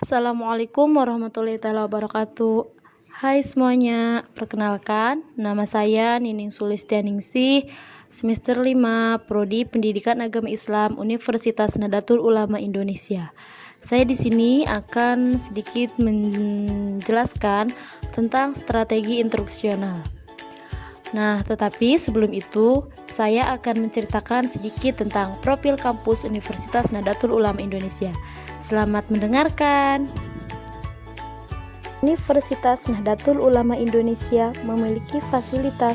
Assalamualaikum warahmatullahi wabarakatuh. Hai semuanya, perkenalkan nama saya Nining Sulistianingsih, semester 5, Prodi Pendidikan Agama Islam Universitas Nahdlatul Ulama Indonesia. Saya di sini akan sedikit menjelaskan tentang strategi instruksional. Nah, tetapi sebelum itu, saya akan menceritakan sedikit tentang profil kampus Universitas Nahdlatul Ulama Indonesia. Selamat mendengarkan. Universitas Nahdlatul Ulama Indonesia memiliki fasilitas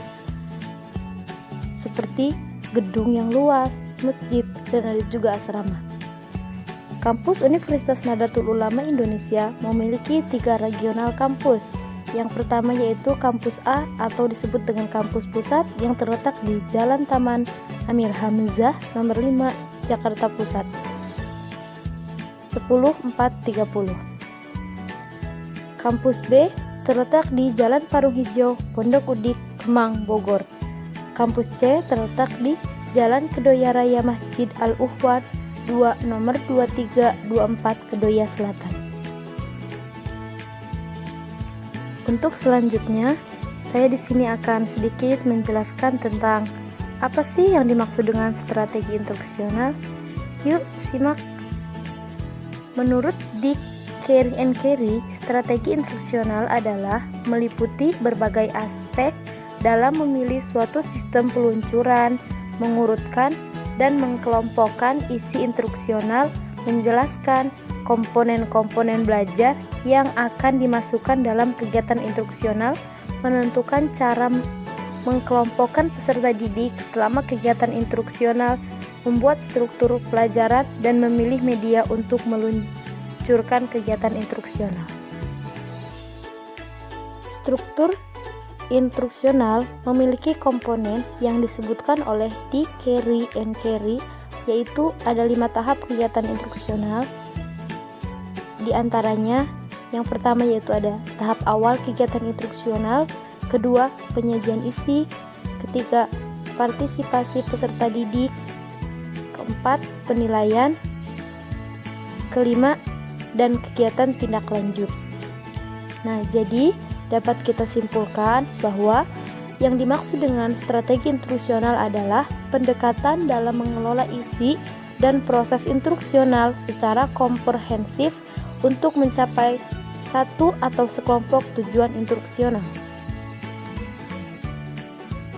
seperti gedung yang luas, masjid, dan ada juga asrama. Kampus Universitas Nahdlatul Ulama Indonesia memiliki 3 regional kampus. Yang pertama yaitu Kampus A atau disebut dengan Kampus Pusat yang terletak di Jalan Taman Amir Hamzah nomor 5, Jakarta Pusat 10430. Kampus B terletak di Jalan Parung Hijau, Pondok Udik, Kemang, Bogor. Kampus C terletak di Jalan Kedoya Raya Masjid Al-Uhwad 2 nomor 2324 Kedoya Selatan. Untuk selanjutnya, saya di sini akan sedikit menjelaskan tentang apa sih yang dimaksud dengan strategi instruksional. Yuk, simak. Menurut Dick, Carey and Carey, strategi instruksional adalah meliputi berbagai aspek dalam memilih suatu sistem peluncuran, mengurutkan dan mengkelompokkan isi instruksional, menjelaskan komponen-komponen belajar yang akan dimasukkan dalam kegiatan instruksional, menentukan cara mengkelompokkan peserta didik selama kegiatan instruksional, membuat struktur pelajaran, dan memilih media untuk meluncurkan kegiatan instruksional. Struktur instruksional memiliki komponen yang disebutkan oleh Dick, Carey and Carey, yaitu ada 5 tahap kegiatan instruksional. Di antaranya, yang pertama yaitu ada tahap awal kegiatan instruksional, kedua penyajian isi, ketiga partisipasi peserta didik, keempat penilaian, kelima dan kegiatan tindak lanjut. Nah, jadi dapat kita simpulkan bahwa yang dimaksud dengan strategi instruksional adalah pendekatan dalam mengelola isi dan proses instruksional secara komprehensif untuk mencapai satu atau sekelompok tujuan instruksional.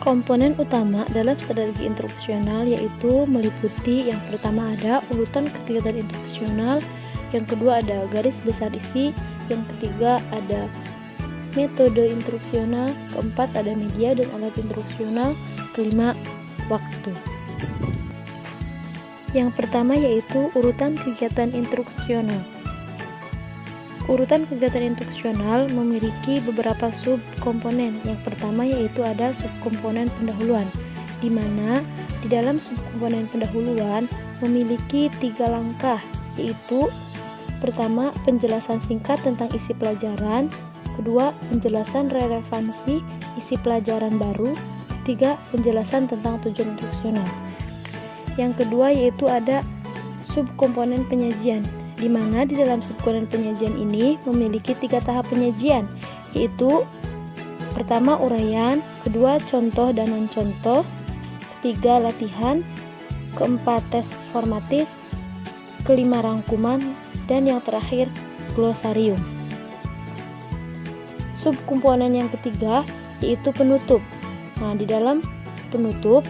Komponen utama dalam strategi instruksional yaitu meliputi yang pertama ada urutan kegiatan instruksional, yang kedua ada garis besar isi, yang ketiga ada metode instruksional, keempat ada media dan alat instruksional, kelima waktu. Yang pertama yaitu urutan kegiatan instruksional. Urutan kegiatan instruksional memiliki beberapa subkomponen. Yang pertama yaitu ada subkomponen pendahuluan, di mana di dalam subkomponen pendahuluan memiliki 3 langkah, yaitu pertama penjelasan singkat tentang isi pelajaran, kedua penjelasan relevansi isi pelajaran baru, ketiga penjelasan tentang tujuan instruksional. Yang kedua yaitu ada subkomponen penyajian, di mana di dalam subkomponen penyajian ini memiliki 3 tahap penyajian, yaitu pertama uraian, kedua contoh dan non-contoh, ketiga latihan, keempat tes formatif, kelima rangkuman, dan yang terakhir glosarium. Subkomponen yang ketiga yaitu penutup. Nah, di dalam penutup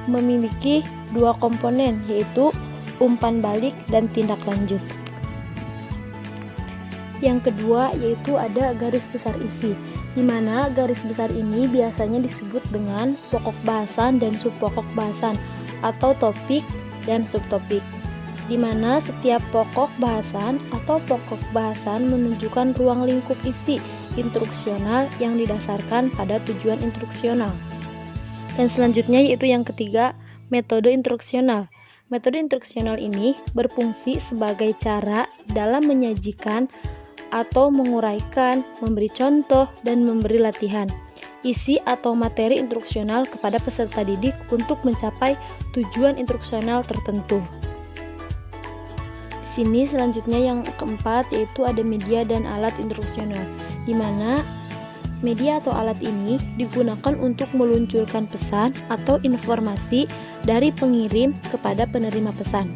memiliki 2 komponen, yaitu umpan balik dan tindak lanjut. Yang kedua yaitu ada garis besar isi, di mana garis besar ini biasanya disebut dengan pokok bahasan dan subpokok bahasan atau topik dan subtopik, di mana setiap pokok bahasan atau pokok bahasan menunjukkan ruang lingkup isi instruksional yang didasarkan pada tujuan instruksional. Dan selanjutnya yaitu yang ketiga, metode instruksional. Metode instruksional ini berfungsi sebagai cara dalam menyajikan atau menguraikan, memberi contoh, dan memberi latihan isi atau materi instruksional kepada peserta didik untuk mencapai tujuan instruksional tertentu. Di Sini selanjutnya yang keempat yaitu ada media dan alat instruksional, di mana media atau alat ini digunakan untuk meluncurkan pesan atau informasi dari pengirim kepada penerima pesan.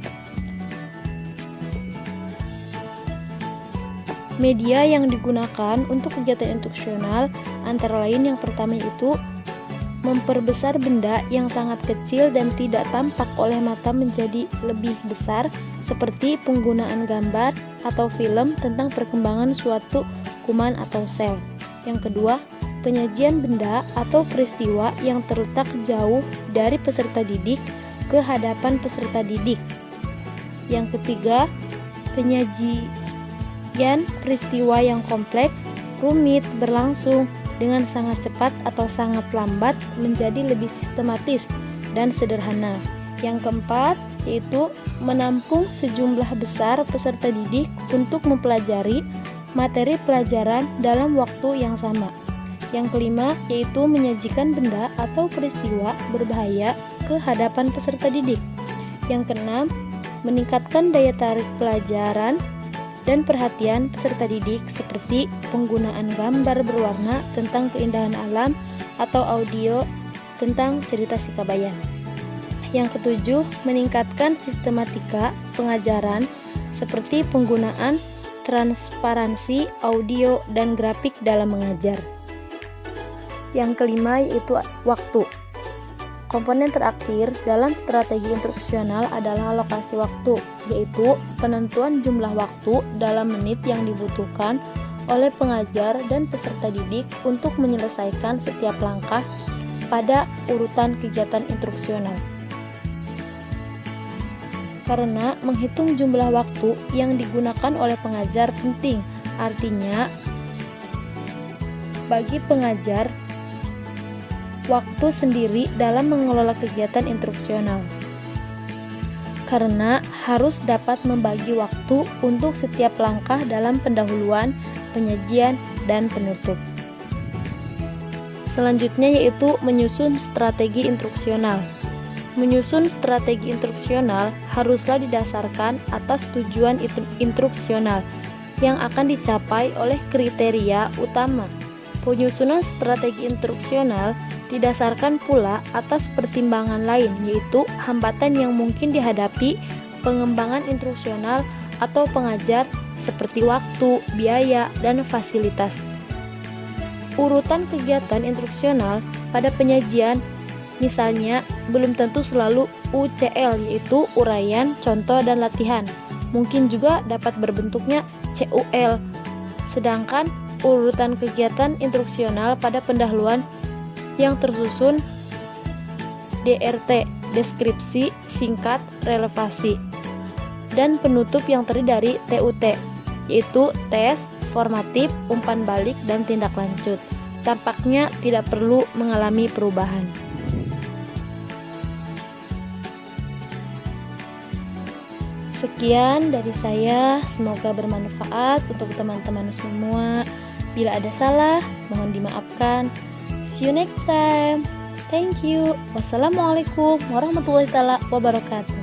Media yang digunakan untuk kegiatan instruksional antara lain yang pertama itu memperbesar benda yang sangat kecil dan tidak tampak oleh mata menjadi lebih besar, seperti penggunaan gambar atau film tentang perkembangan suatu kuman atau sel. Yang kedua, penyajian benda atau peristiwa yang terletak jauh dari peserta didik ke hadapan peserta didik. Yang ketiga, penyajian peristiwa yang kompleks, rumit, berlangsung dengan sangat cepat atau sangat lambat menjadi lebih sistematis dan sederhana. Yang keempat, yaitu menampung sejumlah besar peserta didik untuk mempelajari materi pelajaran dalam waktu yang sama. Yang kelima, yaitu menyajikan benda atau peristiwa berbahaya ke hadapan peserta didik. Yang keenam, meningkatkan daya tarik pelajaran dan perhatian peserta didik seperti penggunaan gambar berwarna tentang keindahan alam atau audio tentang cerita si Kabayan. Yang ketujuh, meningkatkan sistematika pengajaran seperti penggunaan transparansi, audio, dan grafik dalam mengajar. Yang kelima yaitu waktu. Komponen terakhir dalam strategi instruksional adalah alokasi waktu, yaitu penentuan jumlah waktu dalam menit yang dibutuhkan oleh pengajar dan peserta didik untuk menyelesaikan setiap langkah pada urutan kegiatan instruksional. Karena menghitung jumlah waktu yang digunakan oleh pengajar penting, artinya bagi pengajar waktu sendiri dalam mengelola kegiatan instruksional, karena harus dapat membagi waktu untuk setiap langkah dalam pendahuluan, penyajian, dan penutup. Selanjutnya yaitu menyusun strategi instruksional. Menyusun strategi instruksional haruslah didasarkan atas tujuan instruksional yang akan dicapai oleh kriteria utama. Penyusunan strategi instruksional didasarkan pula atas pertimbangan lain, yaitu hambatan yang mungkin dihadapi pengembangan instruksional atau pengajar seperti waktu, biaya, dan fasilitas. Urutan kegiatan instruksional pada penyajian misalnya belum tentu selalu UCL, yaitu uraian, contoh, dan latihan. Mungkin juga dapat berbentuknya CUL. Sedangkan urutan kegiatan instruksional pada pendahuluan yang tersusun DRT, deskripsi singkat relevasi, dan penutup yang terdiri dari TUT, yaitu tes, formatif, umpan balik, dan tindak lanjut. Tampaknya tidak perlu mengalami perubahan. Sekian dari saya, semoga bermanfaat untuk teman-teman semua. Bila ada salah, mohon dimaafkan. See you next time. Thank you. Wassalamualaikum warahmatullahi wabarakatuh.